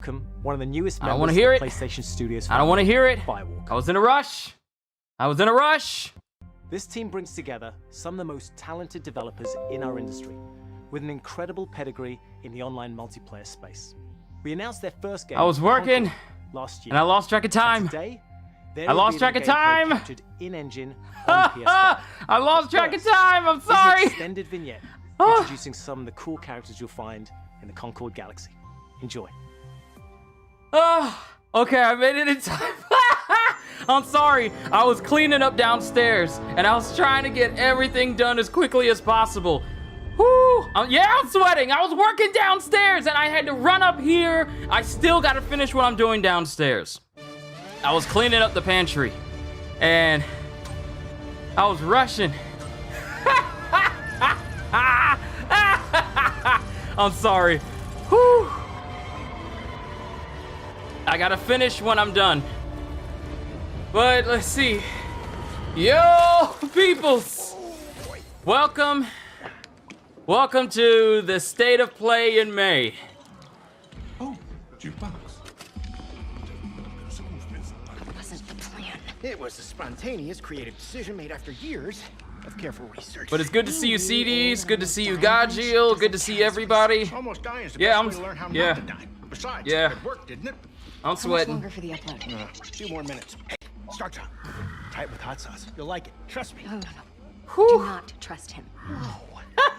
Welcome, one of the newest I don't members wanna hear of it. PlayStation Studios. I don't want to hear it. Firewalk. I was in a rush. This team brings together some of the most talented developers in our industry, with an incredible pedigree in the online multiplayer space. We announced their first game. I was working, Concord, last year. and I lost track of time. Today, I lost track of time. Captured in-engine on PS5. I lost track of time. I'm sorry. This is an extended vignette introducing some of the cool characters you'll find in the Concord Galaxy. Enjoy. Okay, I made it in time. I'm sorry. I was cleaning up downstairs, and I was trying to get everything done as quickly as possible. Whoo! Yeah, I'm sweating. I was working downstairs, and I had to run up here. I still got to finish what I'm doing downstairs. I was cleaning up the pantry, and I was rushing. I'm sorry. Whew. I gotta finish when I'm done. But let's see. Yo, peoples! Welcome to the State of Play in May. Oh, jukebox. Wasn't the plan. It was a spontaneous, creative decision made after years of careful research. But it's good to see you, CDs. Good to see you, Godjill. Good to see everybody. Almost dying is the Yeah, best way to learn how yeah. not to die. Besides, Yeah. it worked, didn't it? I'm How much sweating. longer for the upload? A few more minutes. Hey, start time. Try it with hot sauce. You'll like it. Trust me. No. Do not trust him.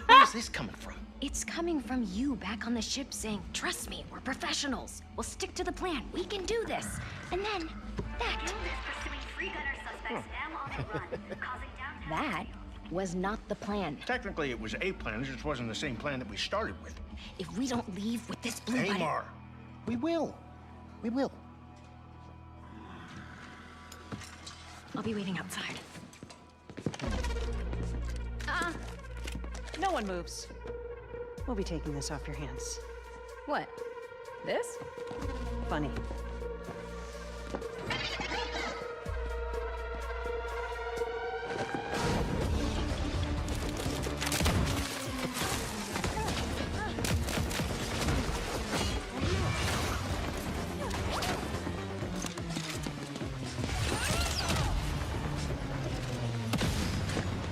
Where's this coming from? It's coming from you back on the ship saying, trust me, we're professionals. We'll stick to the plan. We can do this. And then, that. That was not the plan. Technically, it was a plan. It just wasn't the same plan that we started with. If we don't leave with this blue button... Amar, we will. We will. I'll be waiting outside. No one moves. We'll be taking this off your hands. What? This? Funny.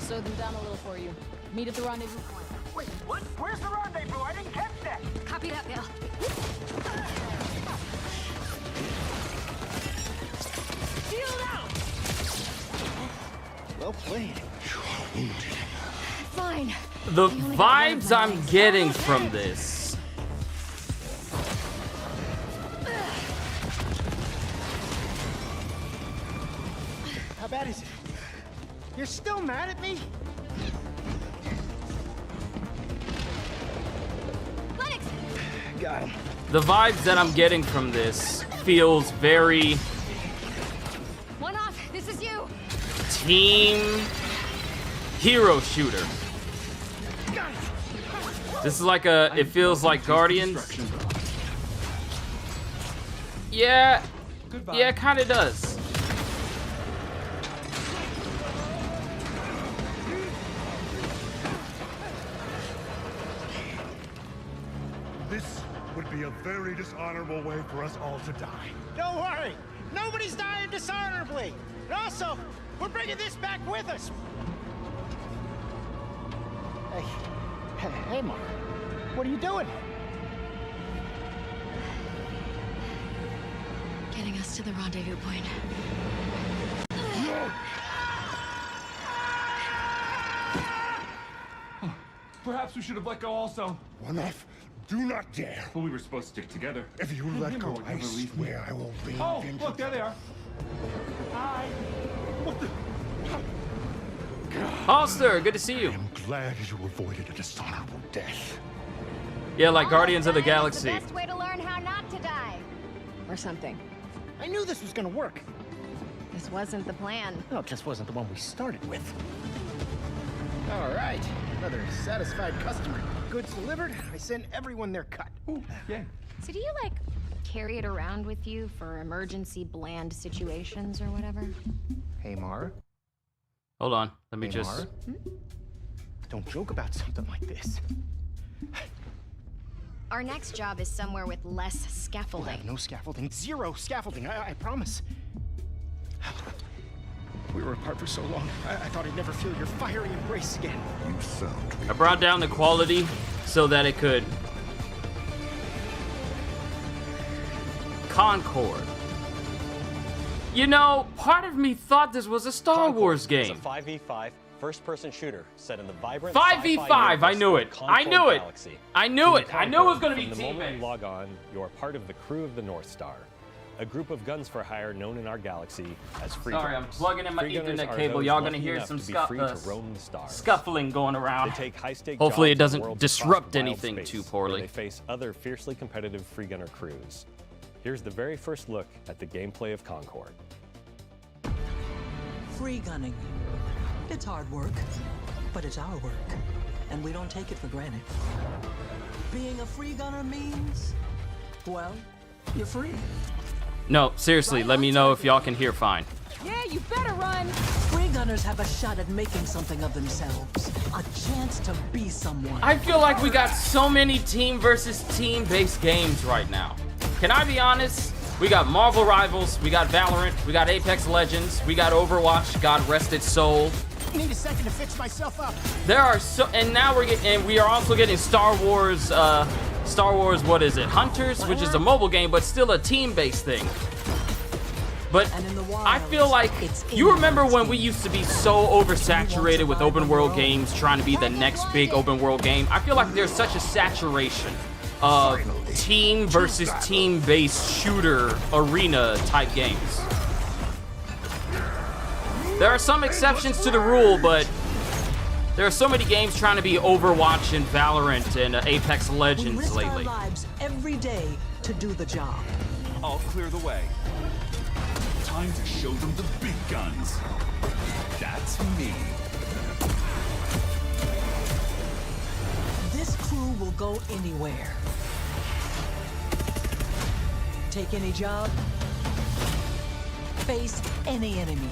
Slow them down a little for you. Meet at the rendezvous point. Wait, what? Where's the rendezvous? I didn't catch that. Copy that, Bill. Shield out! Well played. Fine. The vibes I'm getting from this. How bad is it? You're still mad at me? Lennox! Got him. The vibes that I'm getting from this feels very One off. This is you. team hero shooter. This is like a, it feels like Guardians. Yeah, yeah, it kind of does. This would be a very dishonorable way for us all to die. Don't worry. Nobody's dying dishonorably. And also, we're bringing this back with us. Hey, Mark. What are you doing? Getting us to the rendezvous point. Perhaps we should have let go also. One off. Do not dare. But we were supposed to stick together. If you let Him go, would I never leave me. swear I will bring Oh, vengeance. look, there they are. Hi. What the? Holster, good to see you. I am glad you avoided a dishonorable death. Yeah, like Guardians of the Galaxy. Best way to learn how not to die. Or something. I knew this was gonna work. This wasn't the plan. Well, it just wasn't the one we started with. All right, another satisfied customer. Goods delivered. I sent everyone their cut. Ooh, yeah. So do you, like, carry it around with you for emergency bland situations or whatever? Hey, Mar. Hold on, let me Hey, just. Mar. Don't joke about something like this. Our next job is somewhere with less We'll scaffolding. have no scaffolding. Zero scaffolding, I promise. We were apart for so long. I thought I'd never feel your fiery embrace again. You sound I brought down the quality so that it could. Concord. You know, part of me thought this was a Star Wars game. It's a 5v5 first-person shooter set in the vibrant 5v5, I knew it. I knew it. I knew it. I knew it was going to be From the moment team-based. you log on, you're part of the crew of the North Star, a group of guns for hire known in our galaxy as Free Sorry, Gunners. I'm plugging in my Free Gunners Ethernet are cable. those Y'all gonna lucky hear enough some to be free to roam the stars. scuffling going around. They take high-stake Hopefully it jobs in doesn't worlds disrupt across wild anything space, too where poorly. They face other fiercely competitive Free Gunner crews. Here's the very first look at the gameplay of Concord. Free gunning. It's hard work, but it's our work, and we don't take it for granted. Being a free gunner means, well, you're free. No, seriously, let me know if y'all can hear fine. Yeah, you better run. Free gunners have a shot at making something of themselves, a chance to be someone. I feel like we got so many team versus team based games right now. Can I be honest? We got Marvel Rivals, we got Valorant, we got Apex Legends, we got Overwatch, God rest its soul. Need a second to fix myself up. There are so, and now we're getting, and we are also getting Star Wars, what is it? Hunters, which is a mobile game, but still a team-based thing. But And in the I feel like, it's you remember in-house when we games. used to be so oversaturated with open world games, trying to be the next big open world game? I feel like there's such a saturation of team versus team-based shooter arena type games. There are some exceptions to the rule, but there are so many games trying to be Overwatch and Valorant and Apex We Legends risk lately. our lives every day to do the job. I'll clear the way. Time to show them the big guns. That's me. This crew will go anywhere. Take any job. Face any enemy.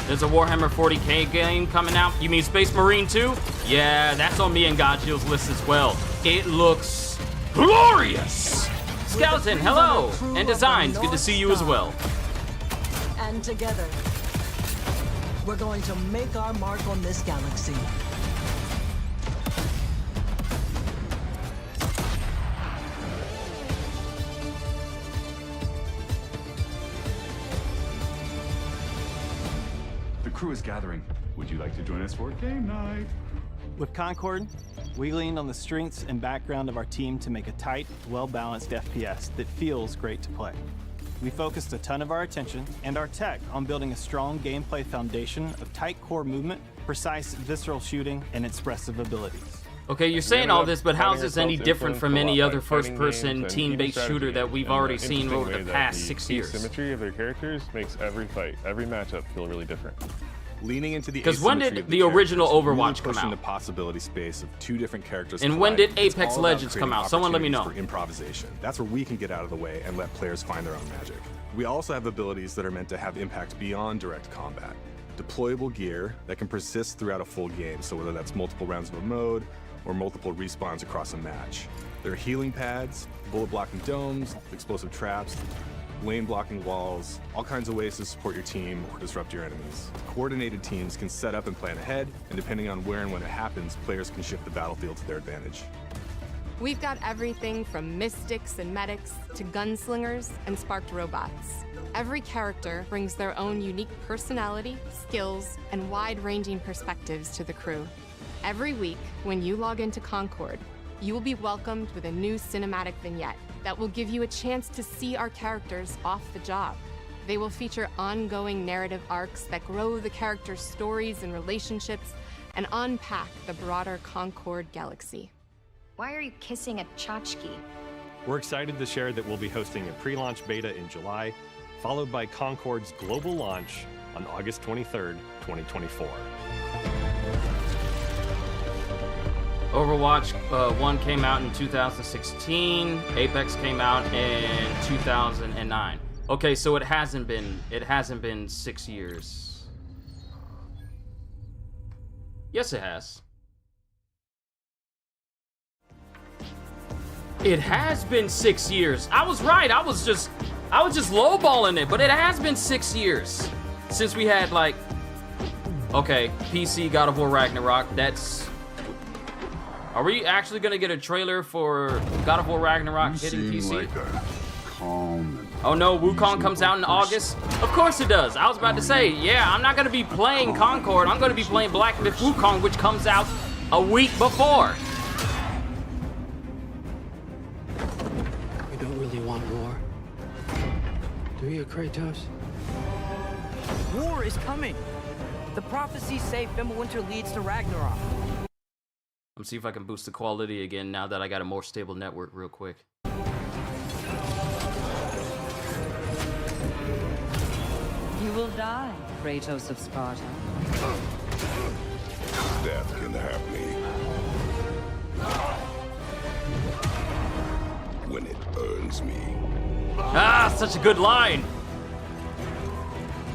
There's a Warhammer 40k game coming out. You mean Space Marine 2? Yeah, that's on me and Godshield's list as well. It looks glorious! Skeleton, hello! And Designs, good to see you as well. And together, we're going to make our mark on this galaxy. The crew is gathering. Would you like to join us for game night? With Concord, we leaned on the strengths and background of our team to make a tight, well-balanced FPS that feels great to play. We focused a ton of our attention and our tech on building a strong gameplay foundation of tight core movement, precise visceral shooting, and expressive abilities. Okay, you're saying all this, but how is this any different from any other first-person team-based shooter that we've already seen over the past 6 years? Symmetry of their characters makes every fight, every matchup feel really different. Leaning into the 'Cause when did the original Overwatch come pushing out? the possibility space of two different characters. And when did colliding. It's Apex all about Legends come creating out? Someone let me know. opportunities for improvisation. That's where we can get out of the way and let players find their own magic. We also have abilities that are meant to have impact beyond direct combat. Deployable gear that can persist throughout a full game, so whether that's multiple rounds of a mode or multiple respawns across a match. There are healing pads, bullet blocking domes, explosive traps, lane blocking walls, all kinds of ways to support your team or disrupt your enemies. Coordinated teams can set up and plan ahead, and depending on where and when it happens, players can shift the battlefield to their advantage. We've got everything from mystics and medics to gunslingers and sparked robots. Every character brings their own unique personality, skills, and wide-ranging perspectives to the crew. Every week, when you log into Concord, you will be welcomed with a new cinematic vignette that will give you a chance to see our characters off the job. They will feature ongoing narrative arcs that grow the characters' stories and relationships and unpack the broader Concord galaxy. Why are you kissing a tchotchke? We're excited to share that we'll be hosting a pre-launch beta in July, followed by Concord's global launch on August 23rd, 2024. Overwatch 1 came out in 2016. Apex came out in 2009. Okay, so it hasn't been 6 years. Yes, it has. It has been 6 years. I was right. I was just lowballing it, but it has been 6 years since we had like, okay, PC God of War Ragnarok. That's. Are we actually gonna get a trailer for God of War Ragnarok hitting PC? Oh no, Wukong comes out in August? Of course it does. I was about to say, yeah, I'm not gonna be playing Concord. I'm gonna be playing Black Myth Wukong, which comes out a week before. You don't really want war, do you, Kratos? War is coming. The prophecies say Fimbulwinter leads to Ragnarok. Let me see if I can boost the quality again now that I got a more stable network real quick. You will die, Kratos of Sparta. Death can have me when it earns me. Ah, such a good line.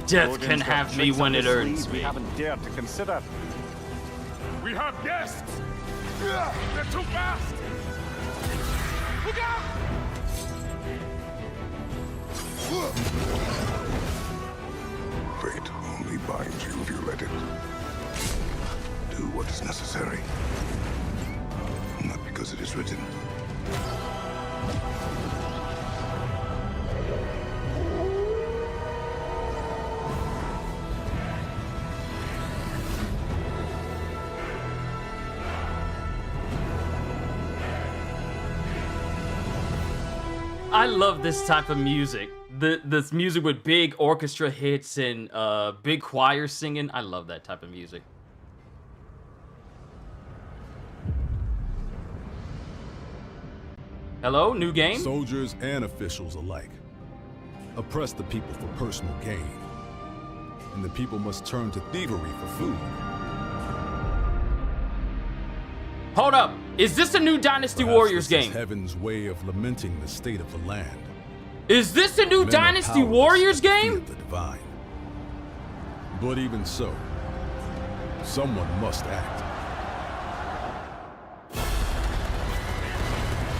Death Odin's can got have me tricks when up it his earns sleeve me. we haven't dared to consider. We have guests! They're too fast! Look out! Fate only binds you if you let it. Do what is necessary. Not because it is written. I love this type of music. This music with big orchestra hits and big choir singing. I love that type of music. Hello, new game? Soldiers and officials alike oppress the people for personal gain. And the people must turn to thievery for food. Hold up. Is this a new Dynasty Perhaps Warriors this is game? Heaven's way of lamenting the state of the land. Is this a new Men are Dynasty powerless Warriors to fear game? the divine. But even so, someone must act.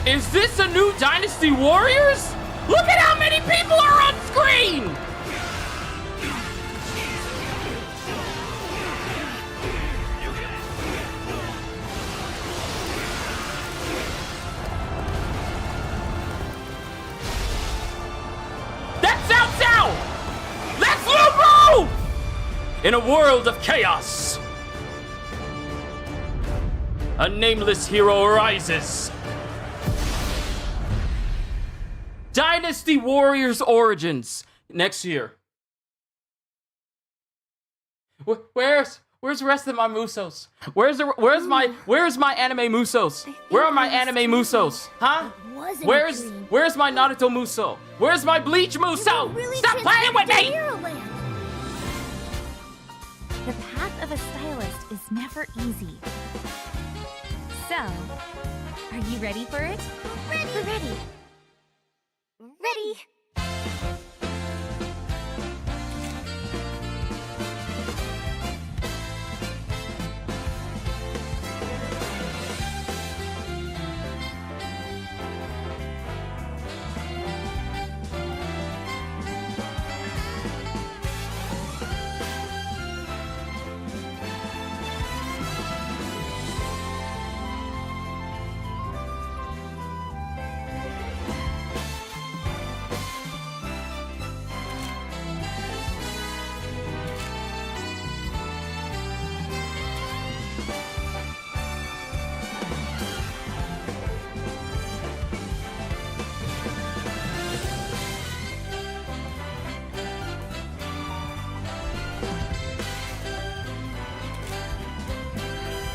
Is this a new Dynasty Warriors? Look at how many people are on screen! That's Cao Cao! That's Lu Bu! In a world of chaos, a nameless hero arises. Dynasty Warriors Origins next year. Where's the rest of my Musos? Where's my anime Musos? Where are my anime Musos? Huh? Where's my Naruto Muso? Where's my Bleach Muso? Stop playing with me! The path of a stylist is never easy. So, are you ready for it? Ready.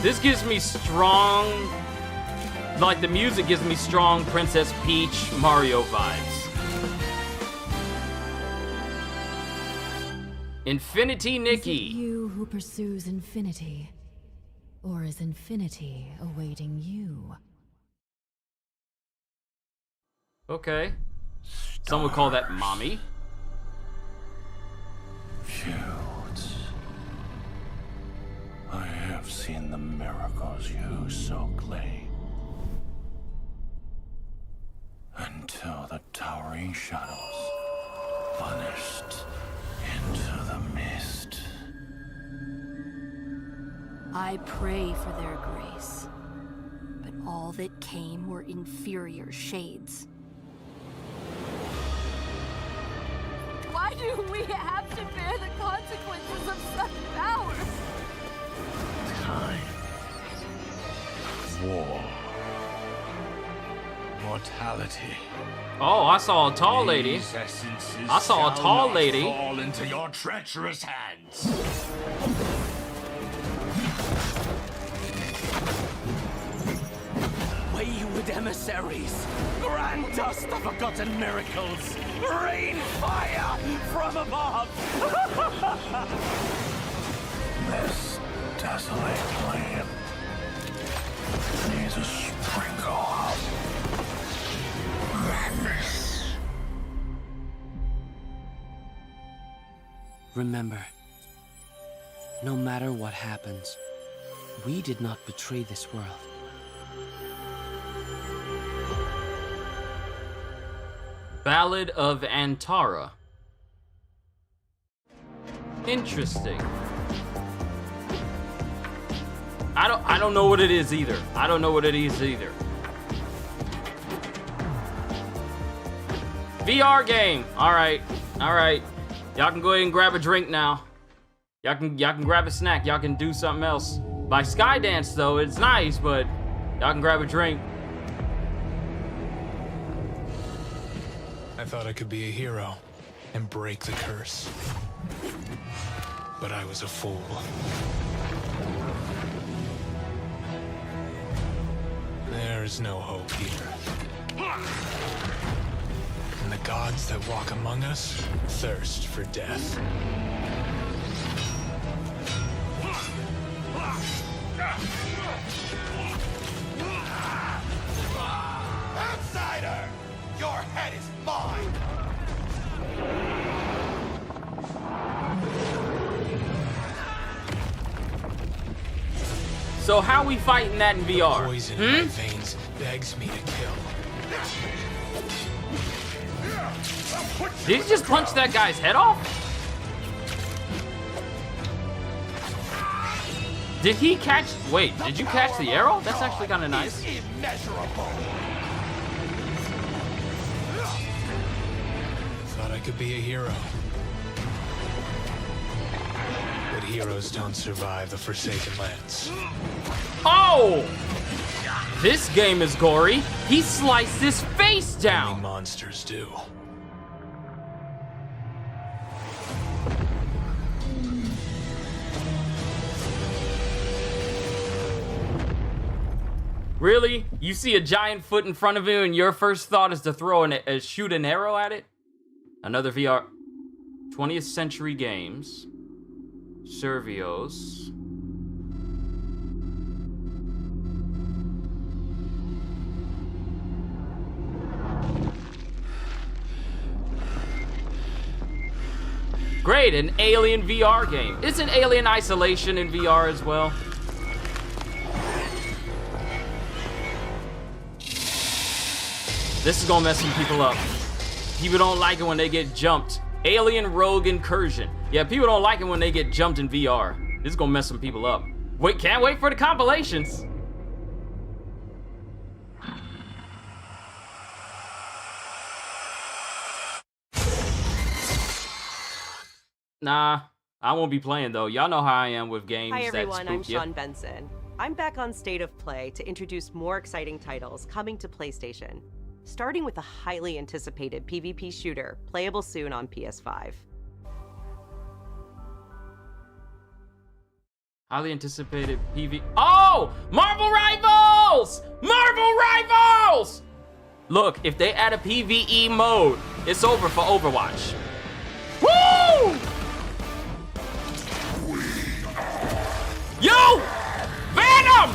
This gives me strong, like the music gives me strong Princess Peach Mario vibes. Infinity Nikki. Is it you who pursues infinity? Or is infinity awaiting you? Okay. Some would call that mommy. Fields. I have seen the miracles you so claim. shadows, vanished into the mist. I pray for their grace, but all that came were inferior shades. Why do we have to bear the consequences of such powers? Time. War. Mortality. Oh, I saw a tall lady. These essences I saw a shall tall not lady. fall into your treacherous hands. Wayward emissaries, grant us the forgotten miracles. Rain fire from above. This desolate land needs a sprinkle of madness. Remember, no matter what happens, we did not betray this world. Ballad of Antara. Interesting. I don't know what it is either. I don't know what it is either. VR game. All right. Y'all can go ahead and grab a drink now. Y'all can grab a snack. Y'all can do something else. By Skydance though, it's nice, but y'all can grab a drink. I thought I could be a hero and break the curse. But I was a fool. There's no hope here. And the gods that walk among us thirst for death. Outsider! Your head is mine! So how we fighting that in VR? Poison in my veins begs me to kill. Did he just punch that guy's head off? Did he catch... Wait, did you catch the arrow? That's actually kind of nice. Immeasurable! Thought I could be a hero. But heroes don't survive the Forsaken Lands. Oh! This game is gory. He sliced his face down. Only monsters do. Really? You see a giant foot in front of you and your first thought is to throw shoot an arrow at it? Another VR... 20th Century Games. Servios. Great, an Alien VR game. Isn't Alien Isolation in VR as well? This is gonna mess some people up. People don't like it when they get jumped. Alien Rogue Incursion. Yeah, people don't like it when they get jumped in VR. This is gonna mess some people up. Wait, can't wait for the compilations. Nah, I won't be playing though. Y'all know how I am with games. Hi that everyone, I'm spook ya. Sean Benson. I'm back on State of Play to introduce more exciting titles coming to PlayStation, starting with a highly anticipated PvP shooter, playable soon on PS5. Highly anticipated PV. Oh! Marvel Rivals! Marvel Rivals! Look, if they add a PvE mode, it's over for Overwatch. Woo! Yo! Venom!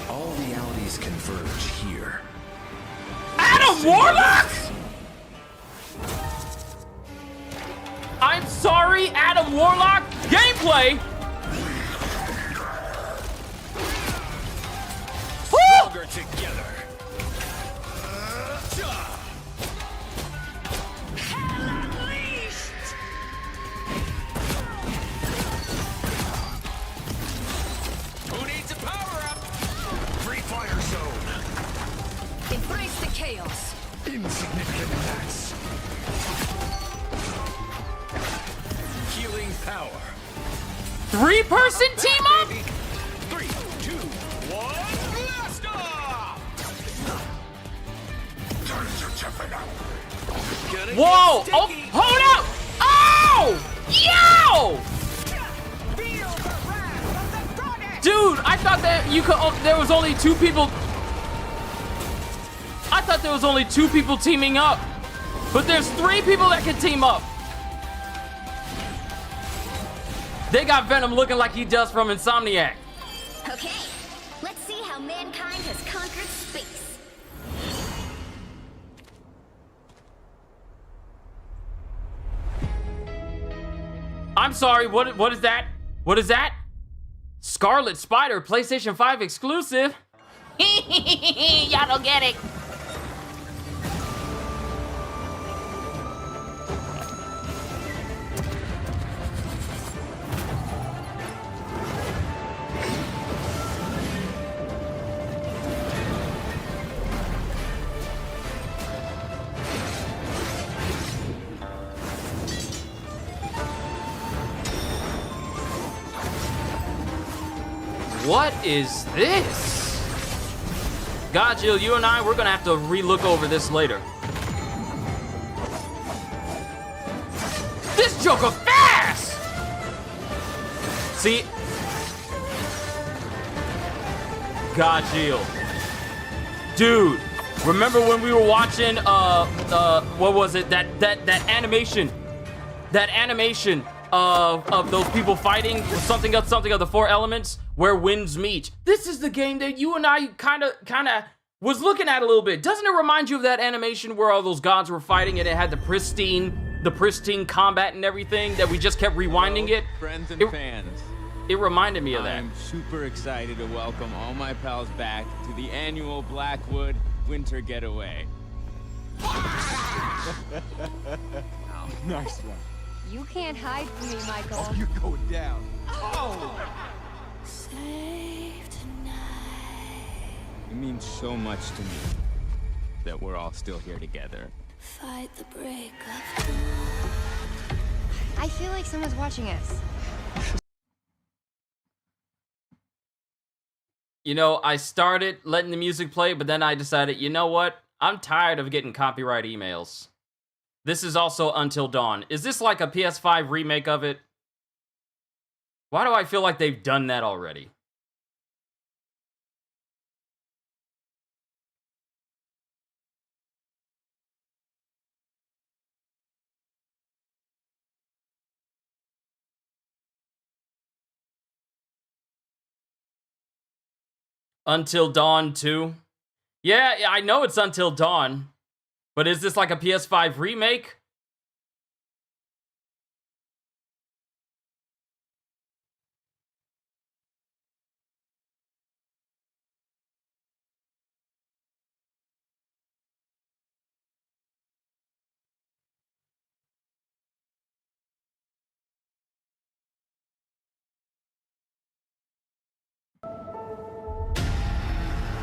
All realities converge here. Adam Warlock? I'm sorry, Adam Warlock. Gameplay. Stronger together. chaos. Insignificant attacks. Healing power. 3-person team up? 3, 2, 1, blast off! Whoa! Oh, hold up! Oh! Yo! Dude, I thought that you could. Oh, there was only 2 people. I thought there was only 2 people teaming up, but there's 3 people that can team up. They got Venom looking like he does from Insomniac. Okay, let's see how mankind has conquered space. I'm sorry, what is that? What is that? Scarlet Spider, PlayStation 5 exclusive. Y'all don't get it. What is this? God, Jill, you and I, we're gonna have to re-look over this later. This Joker fast! See? God, Jill. Dude, remember when we were watching, what was it? That animation. That animation of those people fighting something of the 4 elements where winds meet. This is the game that you and I kind of was looking at a little bit. Doesn't it remind you of that animation where all those gods were fighting and it had the pristine combat and everything that we just kept rewinding it? Friends and fans. It reminded me of that. I'm super excited to welcome all my pals back to the annual Blackwood Winter Getaway. Oh, nice one. You can't hide from me, Michael. Oh, you're going down. Oh! Save tonight. It means so much to me that we're all still here together. Fight the break of dawn. I feel like someone's watching us. You know, I started letting the music play, but then I decided, you know what? I'm tired of getting copyright emails. This is also Until Dawn. Is this like a PS5 remake of it? Why do I feel like they've done that already? Until Dawn 2? Yeah, I know it's Until Dawn. But is this like a PS5 remake?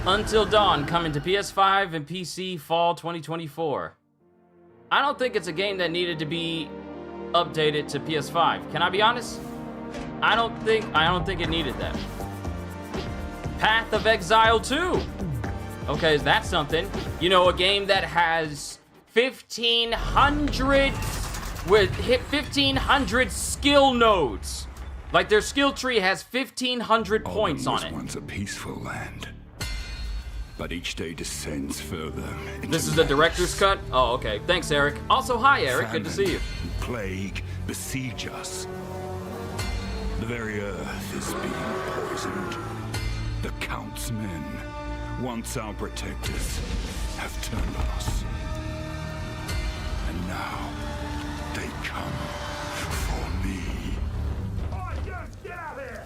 Until Dawn coming to PS5 and PC fall 2024. I don't think it's a game that needed to be updated to PS5. Can I be honest? I don't think it needed that. Path of Exile 2. Okay, is that something? You know, a game that has 1,500 skill nodes. Like their skill tree has 1,500 points on it. Once a peaceful land. But each day descends further. This is the director's cut? Oh, okay. Thanks, Eric. Also, hi, Eric. Good to see you. Plague besiege us. The very earth is being poisoned. The Count's men, once our protectors, have turned on us. And now, they come for me. Get out of here!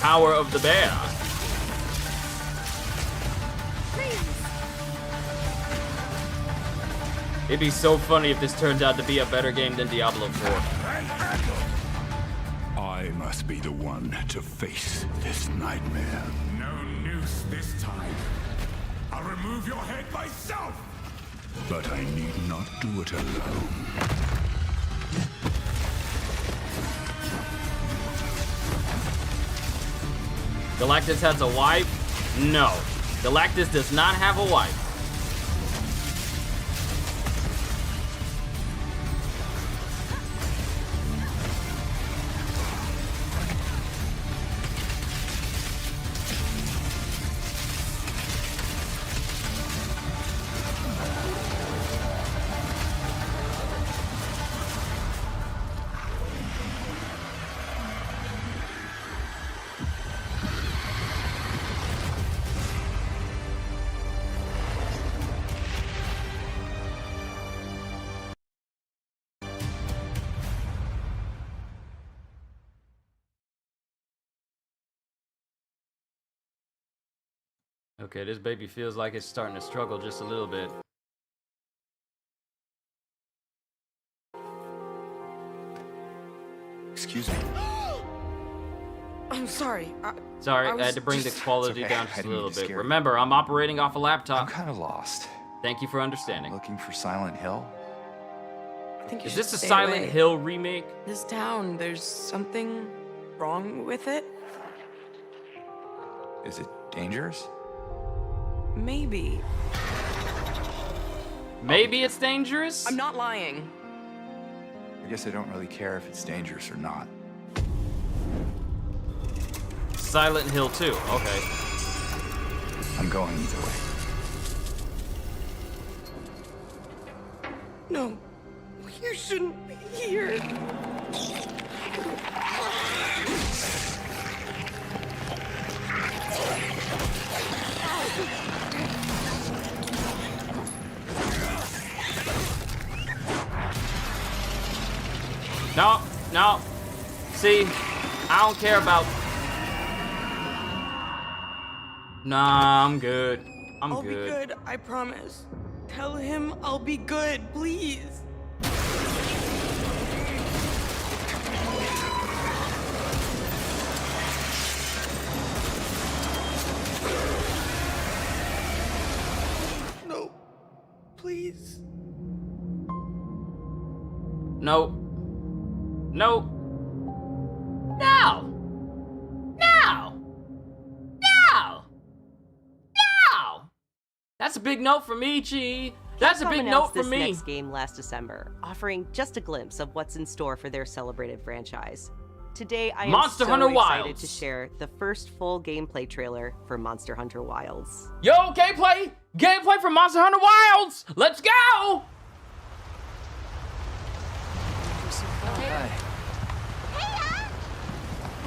Power of the Bear. It'd be so funny if this turns out to be a better game than Diablo 4. I I must be the one to face this nightmare. No noose this time. I'll remove your head myself! But I need not do it alone. Galactus has a wife? No. Galactus does not have a wife. Okay, this baby feels like it's starting to struggle just a little bit. Excuse me. I'm sorry. Sorry, I had to bring the quality down just a little bit. Remember, I'm operating off a laptop. I'm kind of lost. Thank you for understanding. Looking for Silent Hill? I think you Is this a should stay Silent away. Hill remake? This town, there's something wrong with it? Is it dangerous? Maybe. Maybe it's dangerous? I'm not lying. I guess I don't really care if it's dangerous or not. Silent Hill 2, okay. I'm going either way. No, you shouldn't be here. No, no. See, I don't care about... Nah, I'm good. I'll be good, I promise. Tell him I'll be good, please. No, please. No. No. No. No. No. No. That's a big note for me, Chi. That's a Capcom big announced note for this me. next game last December, offering just a glimpse of what's in store for their celebrated franchise. Today, I am Monster so Hunter excited Wilds. to share the first full gameplay trailer for Monster Hunter Wilds. Yo, gameplay! Gameplay for Monster Hunter Wilds! Let's go!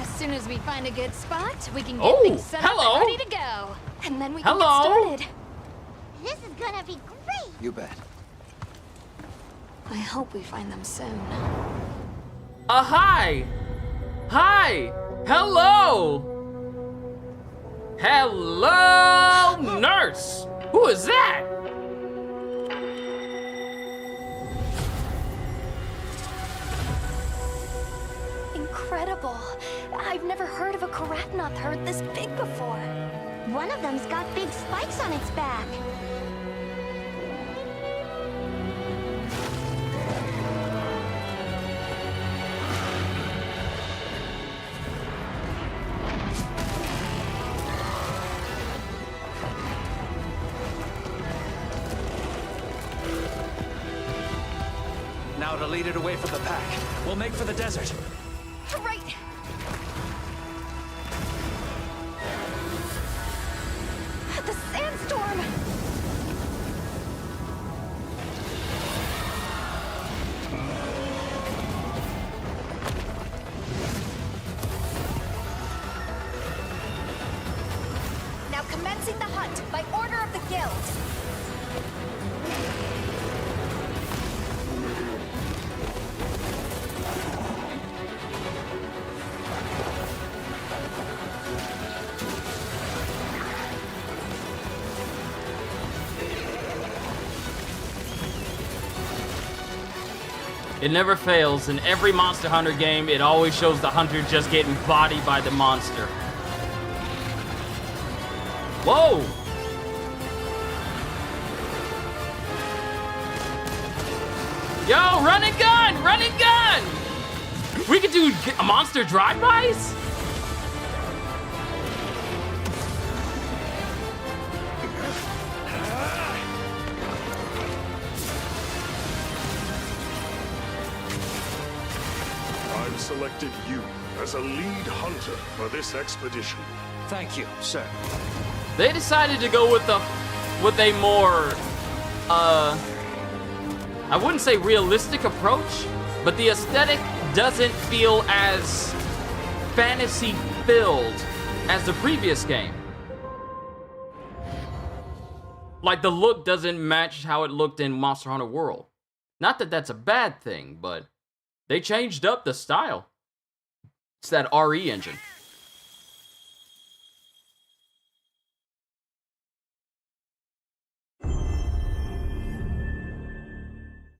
As soon as we find a good spot, we can get Oh, things set hello. up and ready to go. And then we can Hello. get started. This is gonna be great. You bet. I hope we find them soon. Hi! Hi! Hello! Hello, nurse! Who is that? Incredible. I've never heard of a Karatnoth herd this big before. One of them's got big spikes on its back. Now to lead it away from the pack. We'll make for the desert. Right. The sandstorm. Now commencing the hunt by order of the guild. It never fails. In every Monster Hunter game, it always shows the hunter just getting bodied by the monster. Whoa! Yo, run and gun! Run and gun! We could do monster drive-bys? I've selected you as a lead hunter for this expedition. Thank you, sir. They decided to go with a more, I wouldn't say realistic approach, but the aesthetic doesn't feel as fantasy-filled as the previous game. Like, the look doesn't match how it looked in Monster Hunter World. Not that that's a bad thing, but they changed up the style. It's that RE engine.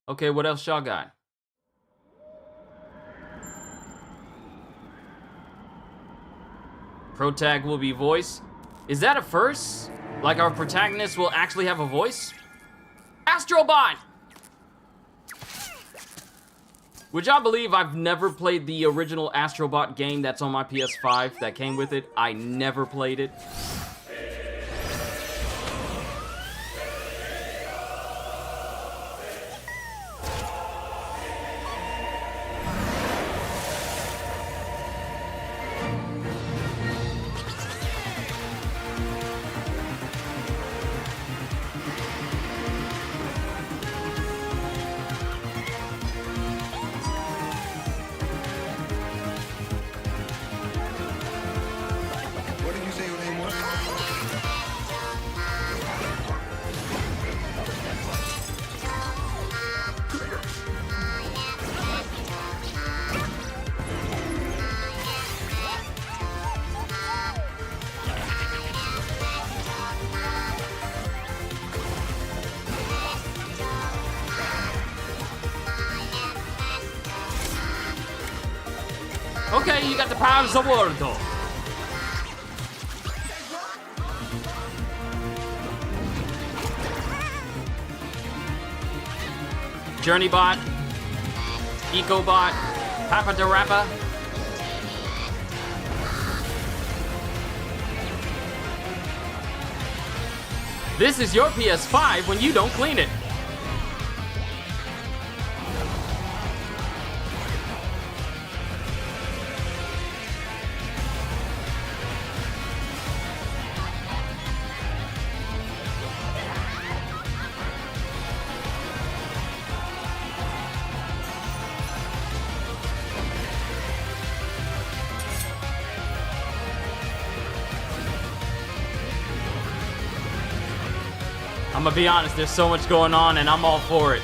Okay, what else y'all got? Protag will be voice. Is that a first? Like our protagonist will actually have a voice? Astrobot! Would y'all believe I've never played the original Astrobot game that's on my PS5 that came with it? I never played it. What did you say your name was? Okay, you got the power of the world. Journeybot, Ecobot, Papa the Rapper. This is your PS5 when you don't clean it. I'm gonna be honest, there's so much going on and I'm all for it.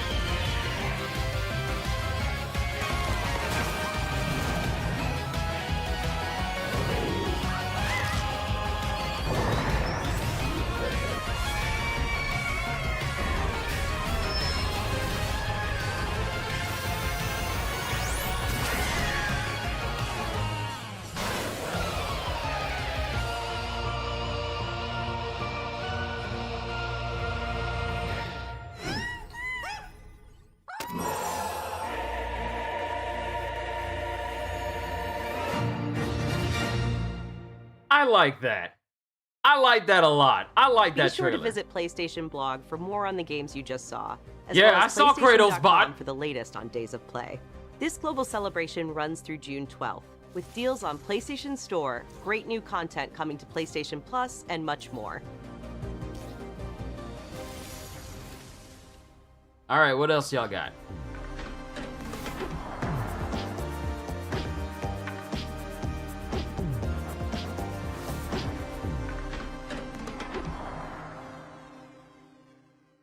I like that. I like that a lot. I like that trailer. Be sure to visit PlayStation Blog for more on the games you just saw. As Yeah, well as I saw Kratos PlayStation.com bot. for the latest on Days of Play. This global celebration runs through June 12th, with deals on PlayStation Store, great new content coming to PlayStation Plus, and much more. All right, what else y'all got?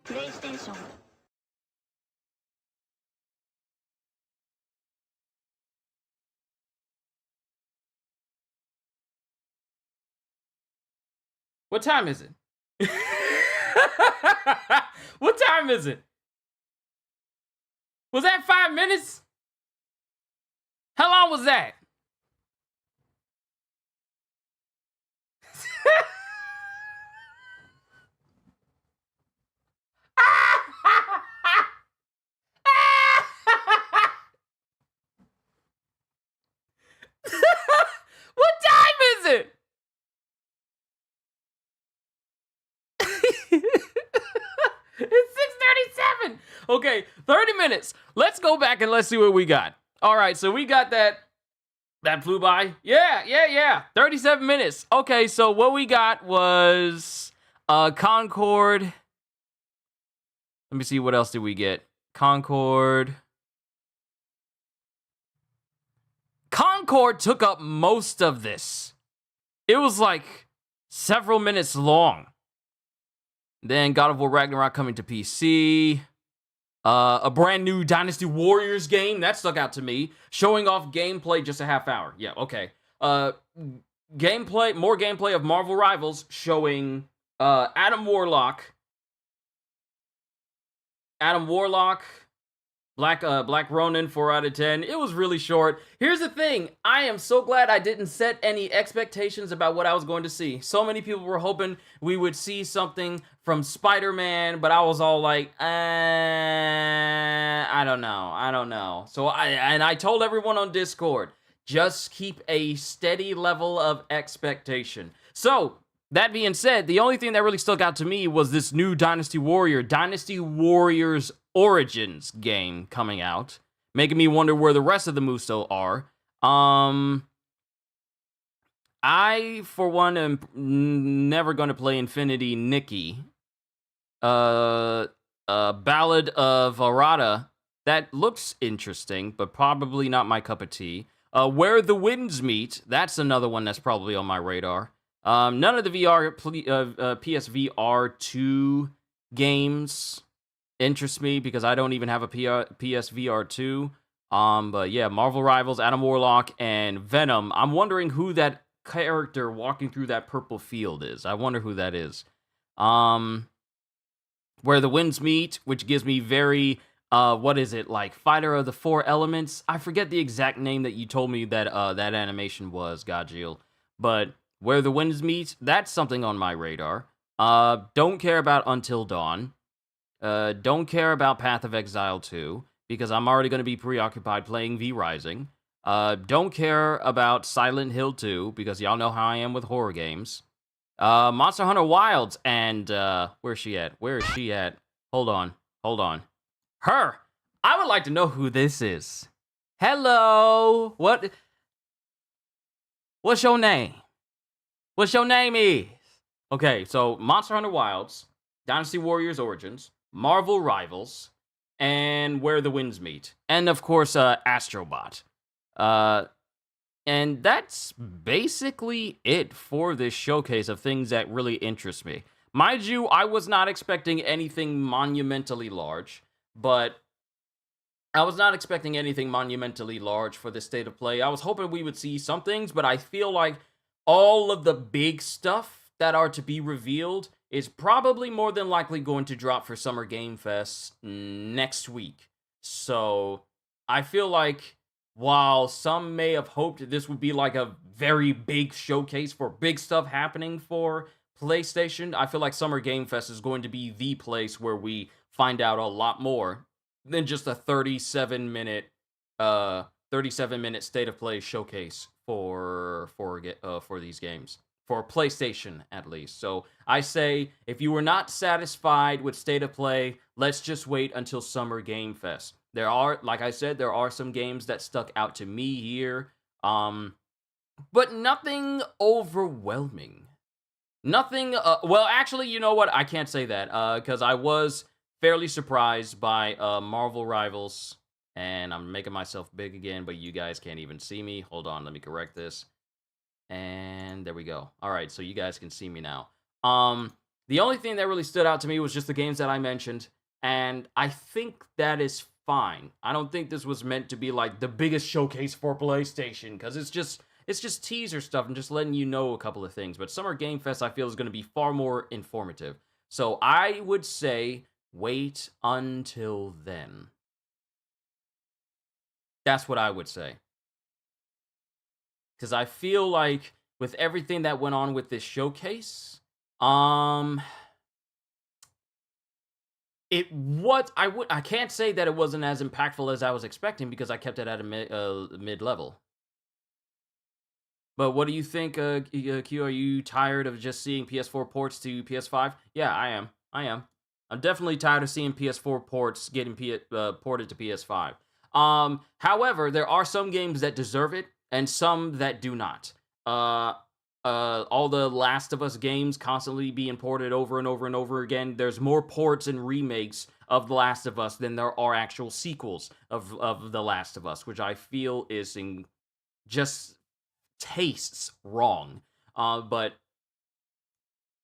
PlayStation. What time is it? What time is it? Was that 5 minutes? How long was that? What time is it? It's 6:37. Okay, 30 minutes. Let's go back and let's see what we got. All right, so we got that. That flew by. Yeah. 37 minutes. Okay, so what we got was Concord. Let me see, what else did we get? Concord took up most of this. It was like several minutes long. Then God of War Ragnarok coming to PC. A brand new Dynasty Warriors game. That stuck out to me. Showing off gameplay just a half hour. Yeah, okay. More gameplay of Marvel Rivals showing Adam Warlock, Black Ronin, 4 out of 10. It was really short. Here's the thing. I am so glad I didn't set any expectations about what I was going to see. So many people were hoping we would see something from Spider-Man, but I was all like, I don't know. So I told everyone on Discord, just keep a steady level of expectation. So, that being said, the only thing that really stuck out to me was this new Dynasty Warriors Origins game coming out, making me wonder where the rest of the Muso are. I, for one, am never going to play Infinity Nikki. Ballad of Arata, that looks interesting, but probably not my cup of tea. Where the Winds Meet, that's another one that's probably on my radar. None of the PSVR 2 games interest me because I don't even have a PSVR 2. But yeah, Marvel Rivals, Adam Warlock, and Venom. I'm wondering who that character walking through that purple field is. I wonder who that is. Where the Winds Meet, which gives me very, what is it, like Fighter of the Four Elements? I forget the exact name that you told me that that animation was, Godjiel. But Where the Winds Meet, that's something on my radar. Don't care about Until Dawn. Don't care about Path of Exile 2, because I'm already going to be preoccupied playing V-Rising. Don't care about Silent Hill 2, because y'all know how I am with horror games. Monster Hunter Wilds, and, where's she at? Where is she at? Hold on. Her! I would like to know who this is. Hello! What's your name? What's your name is? Okay, so Monster Hunter Wilds, Dynasty Warriors Origins, Marvel Rivals, and Where the Winds Meet. And, of course, Astrobot. And that's basically it for this showcase of things that really interest me. Mind you, I was not expecting anything monumentally large, but I was not expecting anything monumentally large for this state of play. I was hoping we would see some things, but I feel like all of the big stuff that are to be revealed is probably more than likely going to drop for Summer Game Fest next week. So I feel like while some may have hoped this would be like a very big showcase for big stuff happening for PlayStation, I feel like Summer Game Fest is going to be the place where we find out a lot more than just a 37-minute state of play showcase for these games, for PlayStation at least. So I say, if you were not satisfied with state of play, let's just wait until Summer Game Fest. There are, like I said, there are some games that stuck out to me here, but nothing overwhelming. Nothing, well, actually, you know what? I can't say that, because I was fairly surprised by Marvel Rivals, and I'm making myself big again, but you guys can't even see me. Hold on, let me correct this. And there we go. All right, so you guys can see me now. The only thing that really stood out to me was just the games that I mentioned, and I think that is fine. I don't think this was meant to be like the biggest showcase for PlayStation, because it's just teaser stuff and just letting you know a couple of things. But Summer Game Fest, I feel, is going to be far more informative. So I would say wait until then. That's what I would say. because I feel like with everything that went on with this showcase, I can't say that it wasn't as impactful as I was expecting because I kept it at a mid level. But what do you think, Q? Are you tired of just seeing PS4 ports to PS5? Yeah, I am. I'm definitely tired of seeing PS4 ports getting ported to PS5. However, there are some games that deserve it and some that do not. All the Last of Us games constantly being ported over and over and over again. There's more ports and remakes of The Last of Us than there are actual sequels of The Last of Us, which I feel is just tastes wrong. But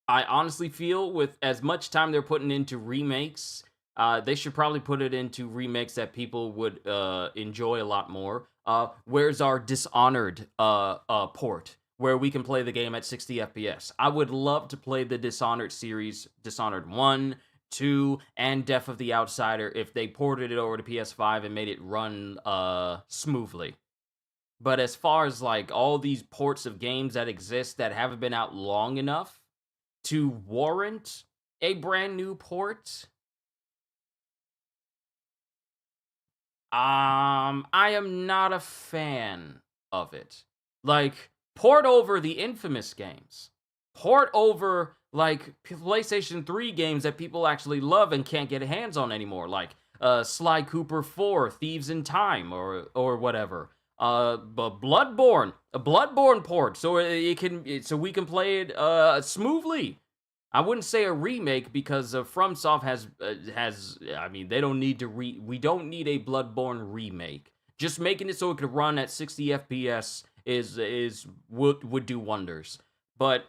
I honestly feel with as much time they're putting into remakes, they should probably put it into remakes that people would enjoy a lot more. Where's our Dishonored port, where we can play the game at 60 FPS? I would love to play the Dishonored series, Dishonored 1, 2, and Death of the Outsider, if they ported it over to PS5 and made it run smoothly. But as far as like all these ports of games that exist that haven't been out long enough to warrant a brand new port, I am not a fan of it. Like, port over the Infamous games. Port over, like, PlayStation 3 games that people actually love and can't get hands on anymore. Like, Sly Cooper 4, Thieves in Time, or whatever. But Bloodborne, a Bloodborne port, so we can play it smoothly. I wouldn't say a remake because FromSoft has I mean, they don't need to we don't need a Bloodborne remake. Just making it so it could run at 60 FPS would do wonders. But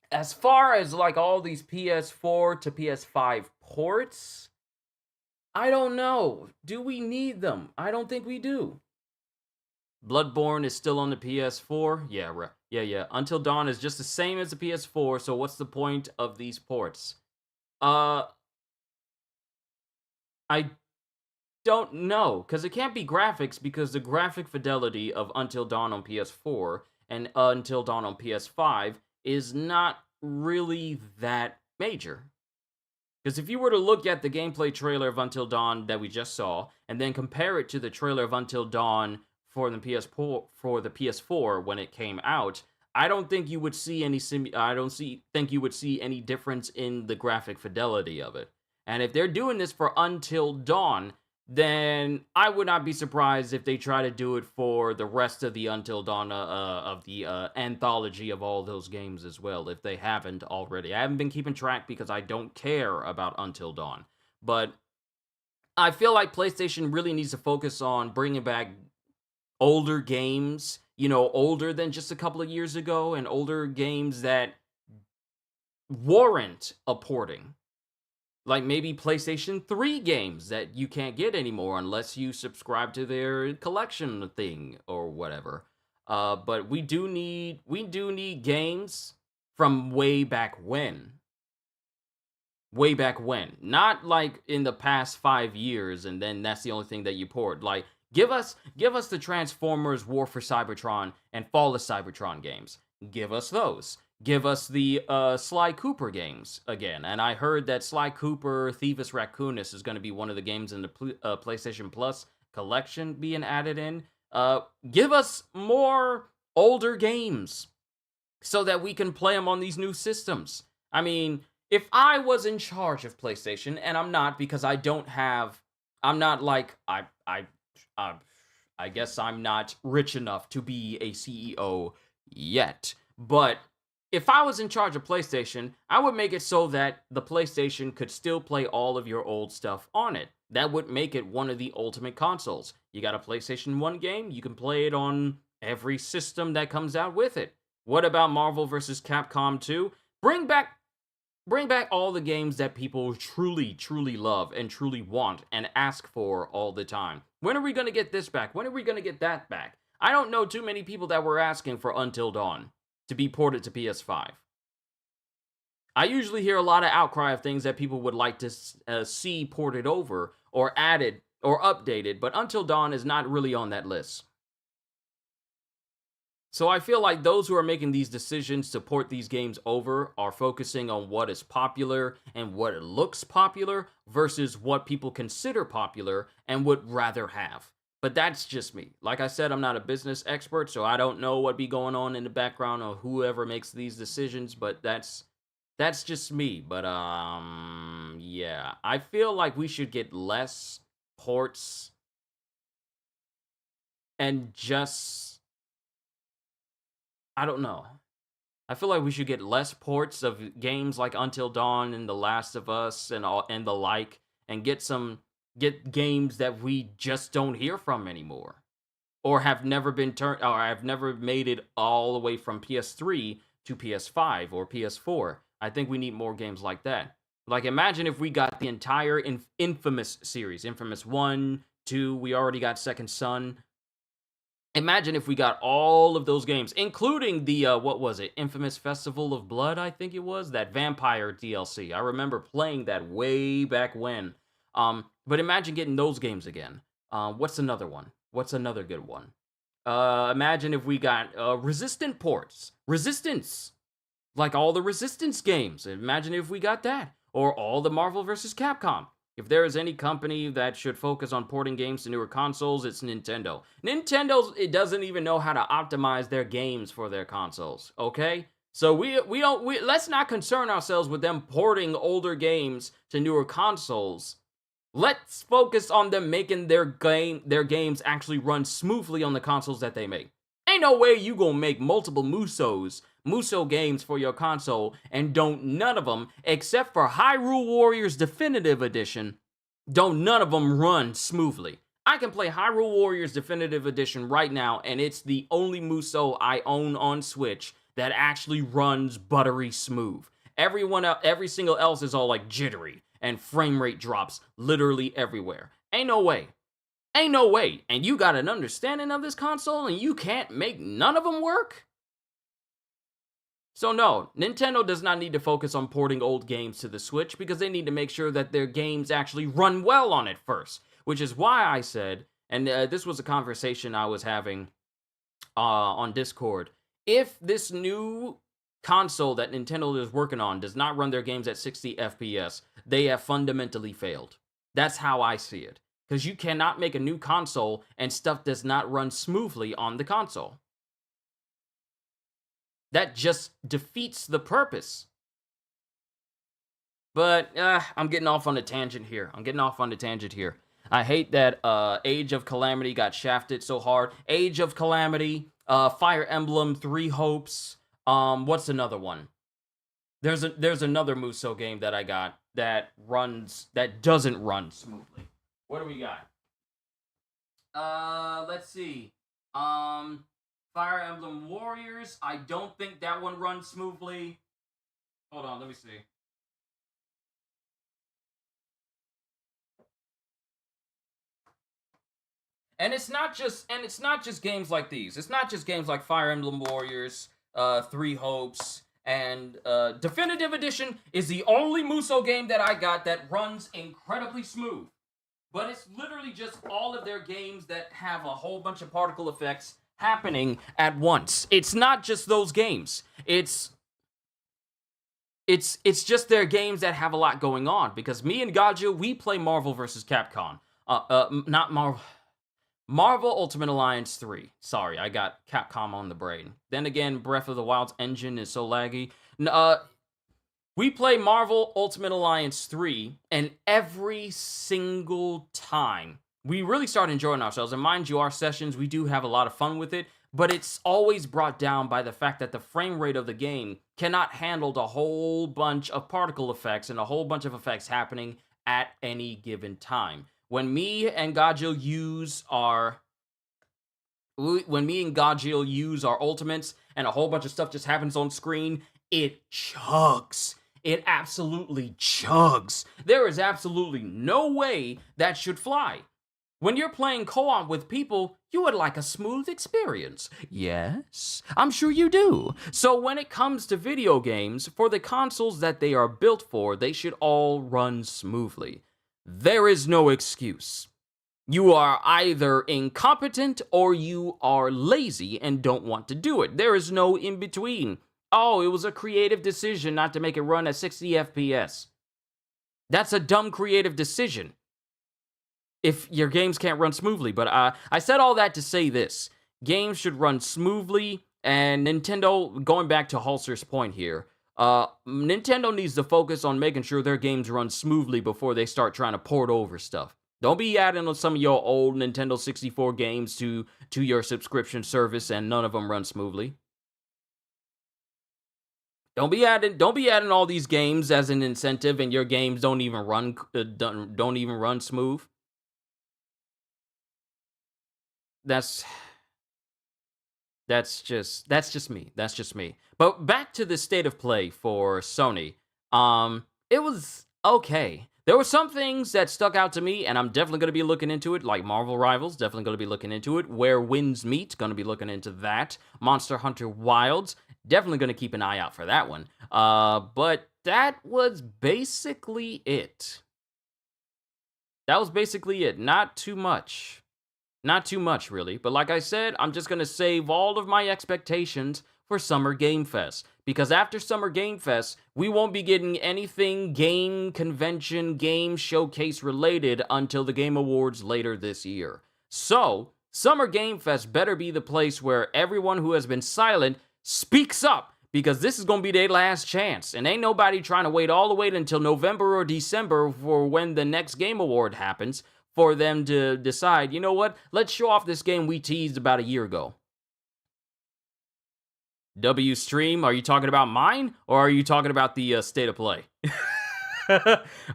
as far as like all these PS4 to PS5 ports, I don't know. Do we need them? I don't think we do. Bloodborne is still on the PS4? Yeah, right. Yeah. Until Dawn is just the same as the PS4, so what's the point of these ports? I don't know, because it can't be graphics, because the graphic fidelity of Until Dawn on PS4 and Until Dawn on PS5 is not really that major. Because if you were to look at the gameplay trailer of Until Dawn that we just saw, and then compare it to the trailer of Until Dawn for the PS4 when it came out, I don't think you would see any think you would see any difference in the graphic fidelity of it. And if they're doing this for Until Dawn, then I would not be surprised if they try to do it for the rest of the Until Dawn of the anthology of all those games as well, if they haven't already. I haven't been keeping track because I don't care about Until Dawn. But I feel like PlayStation really needs to focus on bringing back older games, older than just a couple of years ago, and older games that warrant a porting. Like maybe PlayStation 3 games that you can't get anymore unless you subscribe to their collection thing or whatever. But we do need games from way back when. Way back when. Not like in the past 5 years and then that's the only thing that you port. Like, Give us the Transformers War for Cybertron and Fall of Cybertron games. Give us those. Give us the Sly Cooper games again. And I heard that Sly Cooper Thieves Raccoonus is going to be one of the games in the PlayStation Plus collection being added in. Give us more older games so that we can play them on these new systems. I mean, if I was in charge of PlayStation, and I'm not because I guess I'm not rich enough to be a CEO yet. But if I was in charge of PlayStation, I would make it so that the PlayStation could still play all of your old stuff on it. That would make it one of the ultimate consoles. You got a PlayStation 1 game, you can play it on every system that comes out with it. What about Marvel vs. Capcom 2? Bring back all the games that people truly, truly love and truly want and ask for all the time. When are we going to get this back? When are we going to get that back? I don't know too many people that were asking for Until Dawn to be ported to PS5. I usually hear a lot of outcry of things that people would like to see ported over or added or updated, but Until Dawn is not really on that list. So I feel like those who are making these decisions to port these games over are focusing on what is popular and what looks popular versus what people consider popular and would rather have. But that's just me. Like I said, I'm not a business expert, so I don't know what be going on in the background of whoever makes these decisions, but that's just me. But yeah, I feel like we should get less ports and just, I don't know. I feel like we should get less ports of games like Until Dawn and The Last of Us and the like, and get games that we just don't hear from anymore, or have never been turned, or have never made it all the way from PS3 to PS5 or PS4. I think we need more games like that. Like, imagine if we got the entire Infamous series, Infamous 1, 2, we already got Second Son. Imagine if we got all of those games, including the, what was it, Infamous Festival of Blood, I think it was, that vampire DLC. I remember playing that way back when. But imagine getting those games again. What's another one? What's another good one? Imagine if we got Resistant ports. Resistance! Like all the Resistance games. Imagine if we got that. Or all the Marvel vs. Capcom. If there is any company that should focus on porting games to newer consoles, it's Nintendo. It doesn't even know how to optimize their games for their consoles, okay? So let's not concern ourselves with them porting older games to newer consoles. Let's focus on them making their games actually run smoothly on the consoles that they make. Ain't no way you gonna make multiple Muso games for your console and none of them, except for Hyrule Warriors Definitive Edition, none of them run smoothly. I can play Hyrule Warriors Definitive Edition right now, and it's the only Muso I own on Switch that actually runs buttery smooth. Every single else is all like jittery, and frame rate drops literally everywhere. Ain't no way. Ain't no way. And you got an understanding of this console and you can't make none of them work? So no, Nintendo does not need to focus on porting old games to the Switch because they need to make sure that their games actually run well on it first. Which is why I said, and this was a conversation I was having on Discord, if this new console that Nintendo is working on does not run their games at 60 FPS, they have fundamentally failed. That's how I see it. Because you cannot make a new console and stuff does not run smoothly on the console. That just defeats the purpose. But I'm getting off on a tangent here. I hate that Age of Calamity got shafted so hard. Age of Calamity, Fire Emblem, Three Hopes. What's another one? There's another Muso game that I got that doesn't run smoothly. What do we got? Let's see. Fire Emblem Warriors. I don't think that one runs smoothly. Hold on, let me see. And it's not just games like these. It's not just games like Fire Emblem Warriors, Three Hopes, and Definitive Edition is the only Muso game that I got that runs incredibly smooth. But it's literally just all of their games that have a whole bunch of particle effects happening at once. It's not just those games. It's just their games that have a lot going on. Because me and Gajil, we play Marvel vs. Capcom. Not Marvel. Marvel Ultimate Alliance 3. Sorry, I got Capcom on the brain. Then again, Breath of the Wild's engine is so laggy. We play Marvel Ultimate Alliance 3, and every single time, we really start enjoying ourselves. And mind you, our sessions, we do have a lot of fun with it, but it's always brought down by the fact that the frame rate of the game cannot handle the whole bunch of particle effects and a whole bunch of effects happening at any given time. When me and Gajil use our ultimates and a whole bunch of stuff just happens on screen, it chugs. It absolutely chugs. There is absolutely no way that should fly. When you're playing co-op with people, you would like a smooth experience. Yes, I'm sure you do. So when it comes to video games, for the consoles that they are built for, they should all run smoothly. There is no excuse. You are either incompetent or you are lazy and don't want to do it. There is no in between. Oh, it was a creative decision not to make it run at 60 FPS. That's a dumb creative decision if your games can't run smoothly. But I said all that to say this. Games should run smoothly, and Nintendo, going back to Holster's point here, Nintendo needs to focus on making sure their games run smoothly before they start trying to port over stuff. Don't be adding some of your old Nintendo 64 games to your subscription service and none of them run smoothly. Don't be adding all these games as an incentive and your games don't even run smooth. That's just me. But back to the state of play for Sony. It was okay. There were some things that stuck out to me, and I'm definitely going to be looking into it, like Marvel Rivals, definitely going to be looking into it. Where Winds Meet, going to be looking into that. Monster Hunter Wilds, definitely going to keep an eye out for that one. But that was basically it. Not too much. Not too much, really. But like I said, I'm just going to save all of my expectations for Summer Game Fest. Because after Summer Game Fest, we won't be getting anything game convention, game showcase related until the Game Awards later this year. So, Summer Game Fest better be the place where everyone who has been silent speaks up. Because this is going to be their last chance. And ain't nobody trying to wait all the way until November or December for when the next Game Award happens for them to decide, you know what, let's show off this game we teased about a year ago. W Stream, are you talking about mine, or are you talking about the state of play?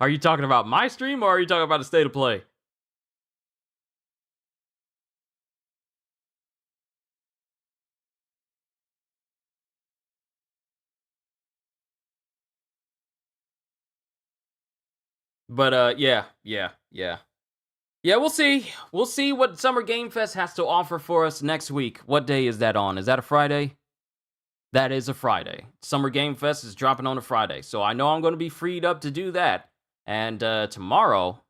Are you talking about my stream, or are you talking about the state of play? But, yeah, we'll see. We'll see what Summer Game Fest has to offer for us next week. What day is that on? Is that a Friday? That is a Friday. Summer Game Fest is dropping on a Friday, so I know I'm going to be freed up to do that. And tomorrow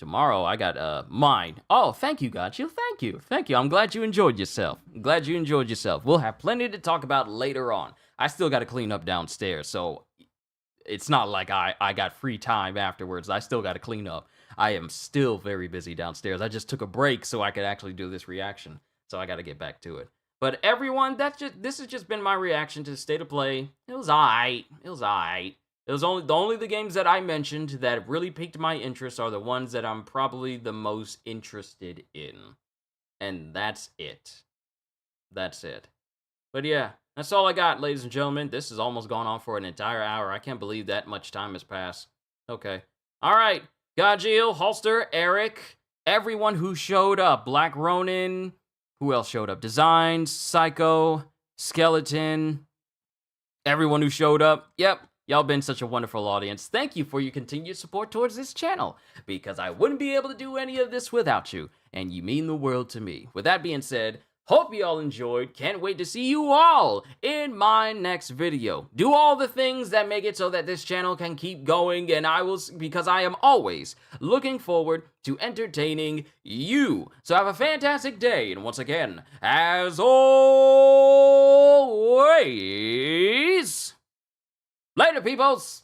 I got mine. Oh, thank you, Gotcha. Thank you. I'm glad you enjoyed yourself. We'll have plenty to talk about later on. I still got to clean up downstairs, so it's not like I got free time afterwards. I still got to clean up. I am still very busy downstairs. I just took a break so I could actually do this reaction, so I got to get back to it. But everyone, this has just been my reaction to the state of play. It was alright. It was only the games that I mentioned that really piqued my interest are the ones that I'm probably the most interested in. And that's it. But yeah, that's all I got, ladies and gentlemen. This has almost gone on for an entire hour. I can't believe that much time has passed. Okay. Alright. Gajeel, Holster, Eric, everyone who showed up. Black Ronin. Who else showed up? Designs, Psycho, Skeleton, everyone who showed up. Yep, y'all been such a wonderful audience. Thank you for your continued support towards this channel, because I wouldn't be able to do any of this without you, and you mean the world to me. With that being said, hope you all enjoyed. Can't wait to see you all in my next video. Do all the things that make it so that this channel can keep going, and because I am always looking forward to entertaining you. So have a fantastic day, and once again, as always, later, peoples!